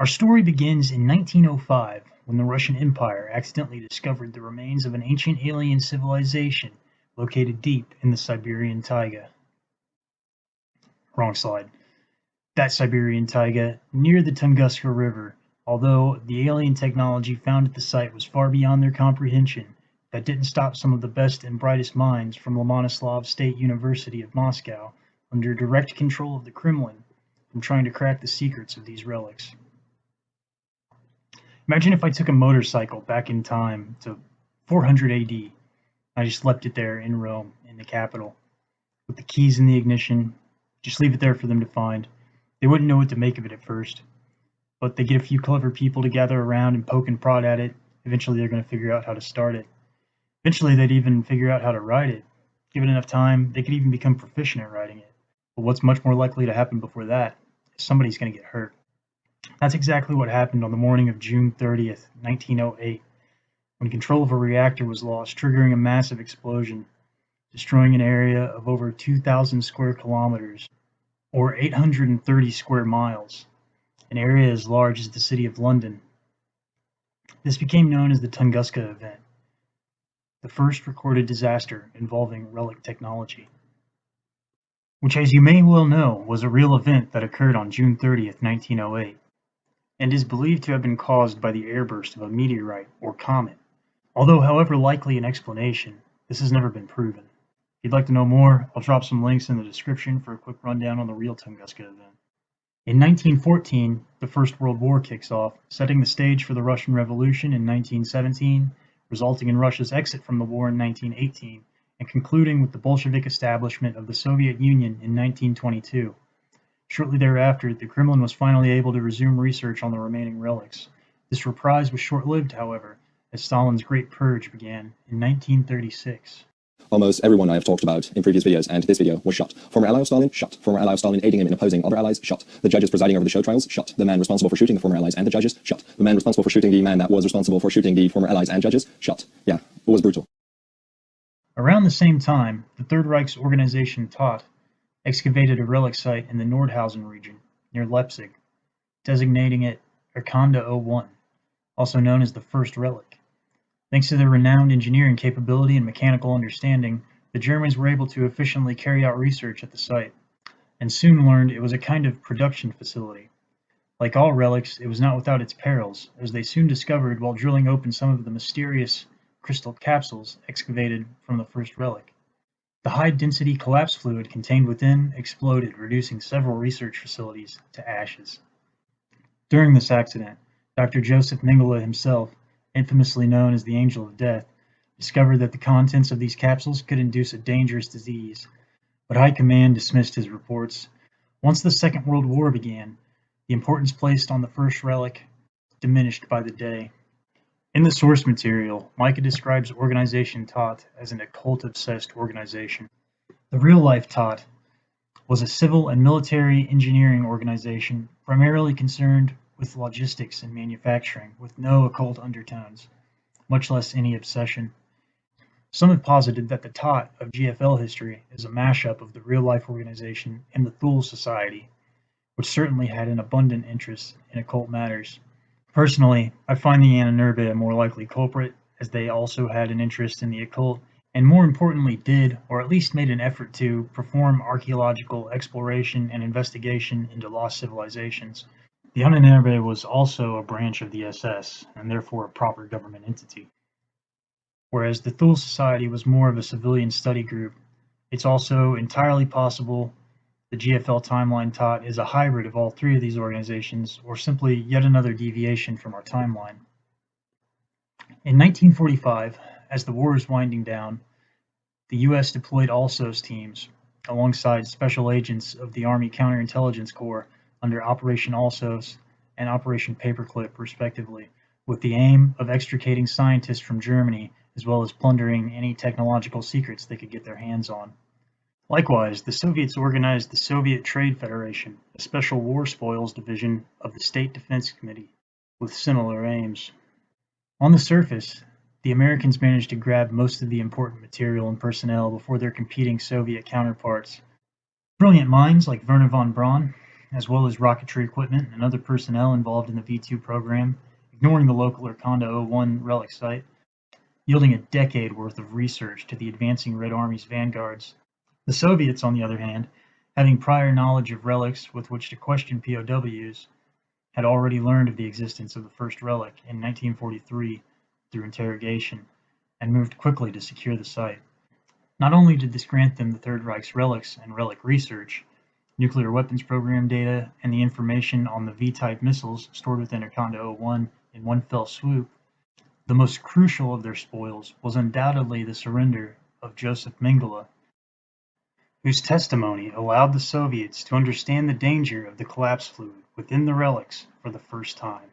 Our story begins in 1905 when the Russian Empire accidentally discovered the remains of an ancient alien civilization located deep in the Siberian taiga. Wrong slide. That Siberian taiga near the Tunguska River. Although the alien technology found at the site was far beyond their comprehension, that didn't stop some of the best and brightest minds from Lomonosov State University of Moscow, under direct control of the Kremlin, from trying to crack the secrets of these relics. Imagine if I took a motorcycle back in time to 400 AD. I just left it there in Rome, in the capital, with the keys in the ignition. Just leave it there for them to find. They wouldn't know what to make of it at first, but they get a few clever people to gather around and poke and prod at it. Eventually they're going to figure out how to start it. Eventually they'd even figure out how to ride it. Given enough time, they could even become proficient at riding it. But what's much more likely to happen before that is somebody's going to get hurt. That's exactly what happened on the morning of June 30th, 1908, when control of a reactor was lost, triggering a massive explosion, destroying an area of over 2,000 square kilometers, or 830 square miles, an area as large as the city of London. This became known as the Tunguska event, the first recorded disaster involving relic technology, which, as you may well know, was a real event that occurred on June 30th, 1908, and is believed to have been caused by the airburst of a meteorite or comet. Although, however likely an explanation, this has never been proven. If you'd like to know more, I'll drop some links in the description for a quick rundown on the real Tunguska event. In 1914, the First World War kicks off, setting the stage for the Russian Revolution in 1917, resulting in Russia's exit from the war in 1918, and concluding with the Bolshevik establishment of the Soviet Union in 1922. Shortly thereafter, the Kremlin was finally able to resume research on the remaining relics. This reprise was short-lived, however, as Stalin's Great Purge began in 1936. Almost everyone I have talked about in previous videos and this video was shot. Former ally of Stalin, shot. Former ally of Stalin aiding him in opposing other allies, shot. The judges presiding over the show trials, shot. The man responsible for shooting the former allies and the judges, shot. The man responsible for shooting the man that was responsible for shooting the former allies and judges, shot. Yeah, it was brutal. Around the same time, the Third Reich's organization Tat excavated a relic site in the Nordhausen region, near Leipzig, designating it Erkanda 01, also known as the First Relic. Thanks to their renowned engineering capability and mechanical understanding, the Germans were able to efficiently carry out research at the site, and soon learned it was a kind of production facility. Like all relics, it was not without its perils, as they soon discovered while drilling open some of the mysterious crystal capsules excavated from the first relic. The high-density collapse fluid contained within exploded, reducing several research facilities to ashes. During this accident, Dr. Joseph Mengele himself, infamously known as the Angel of Death, discovered that the contents of these capsules could induce a dangerous disease, but High Command dismissed his reports. Once the Second World War began, the importance placed on the first relic diminished by the day. In the source material, Micah describes Organization Tat as an occult-obsessed organization. The real-life Tat was a civil and military engineering organization primarily concerned with logistics and manufacturing, with no occult undertones, much less any obsession. Some have posited that the Tat of GFL history is a mashup of the real-life organization and the Thule Society, which certainly had an abundant interest in occult matters. Personally, I find the Ananurbe a more likely culprit, as they also had an interest in the occult, and more importantly did, or at least made an effort to, perform archaeological exploration and investigation into lost civilizations. The Ananurbe was also a branch of the SS, and therefore a proper government entity. Whereas the Thule Society was more of a civilian study group, it's also entirely possible the GFL timeline Tat is a hybrid of all three of these organizations, or simply yet another deviation from our timeline. In 1945, as the war is winding down, the US deployed ALSOS teams, alongside special agents of the Army Counterintelligence Corps, under Operation ALSOS and Operation Paperclip, respectively, with the aim of extricating scientists from Germany, as well as plundering any technological secrets they could get their hands on. Likewise, the Soviets organized the Soviet Trade Federation, a special war spoils division of the State Defense Committee, with similar aims. On the surface, the Americans managed to grab most of the important material and personnel before their competing Soviet counterparts. Brilliant minds like Wernher von Braun as well as rocketry equipment and other personnel involved in the V-2 program, ignoring the local Erconda 01 relic site, yielding a decade worth of research to the advancing Red Army's vanguards. The Soviets, on the other hand, having prior knowledge of relics with which to question POWs, had already learned of the existence of the first relic in 1943 through interrogation, and moved quickly to secure the site. Not only did this grant them the Third Reich's relics and relic research, nuclear weapons program data, and the information on the V-type missiles stored within Erconda 01 in one fell swoop, the most crucial of their spoils was undoubtedly the surrender of Joseph Mengele, whose testimony allowed the Soviets to understand the danger of the collapse fluid within the relics for the first time.